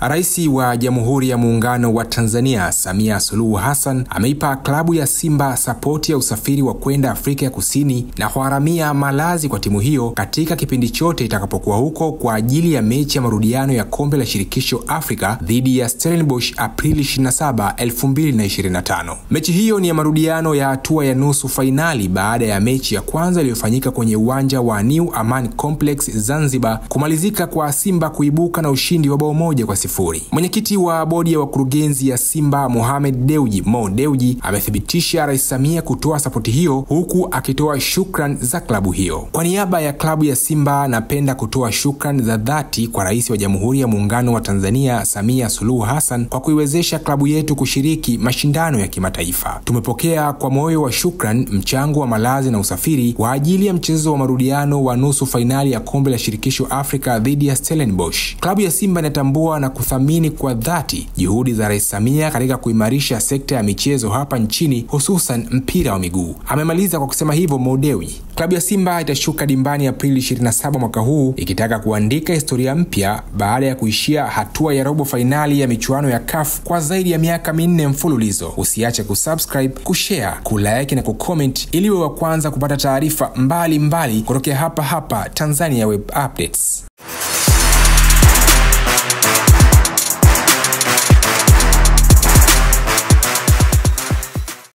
Rais wa Jamhuri ya Muungano wa Tanzania Samia Suluhu Hassan ameipa klabu ya Simba sapoti ya usafiri wa kwenda Afrika ya Kusini na kuharamia malazi kwa timu hiyo katika kipindi chote itakapokuwa huko kwa ajili ya mechi ya marudiano ya Kombe la Shirikisho Afrika dhidi ya Stellenbosch Aprili 27, 2025. Mechi hiyo ni ya marudiano ya hatua ya nusu fainali baada ya mechi ya kwanza iliyofanyika kwenye uwanja wa New Aman Complex Zanzibar kumalizika kwa Simba kuibuka na ushindi wa bao 1-0. Mwenyekiti wa bodi ya wakurugenzi ya Simba Mohamed Dewji amethibitisha Rais Samia kutoa sapoti hiyo huku akitoa shukran za klabu hiyo. Kwa niaba ya klabu ya Simba, napenda kutoa shukran za dhati kwa Rais wa Jamhuri ya Muungano wa Tanzania Samia Suluhu Hassan kwa kuiwezesha klabu yetu kushiriki mashindano ya kimataifa. Tumepokea kwa moyo wa shukran mchango wa malazi na usafiri kwa ajili ya mchezo wa marudiano wa nusu fainali ya Kombe la Shirikisho Afrika dhidi ya Stellenbosch. Klabu ya Simba inatambua na kuthamini kwa dhati juhudi za Rais Samia katika kuimarisha sekta ya michezo hapa nchini, hususan mpira wa miguu. Amemaliza kwa kusema hivyo Dewji. Klabu ya Simba itashuka dimbani Aprili 27 mwaka huu ikitaka kuandika historia mpya baada ya kuishia hatua ya robo fainali ya michuano ya CAF kwa zaidi ya miaka 4 mfululizo. Usiache kusubscribe, kushare, kulike na kucomment ili uwe wa kwanza kupata taarifa mbalimbali kutokea hapa Tanzania Web Updates.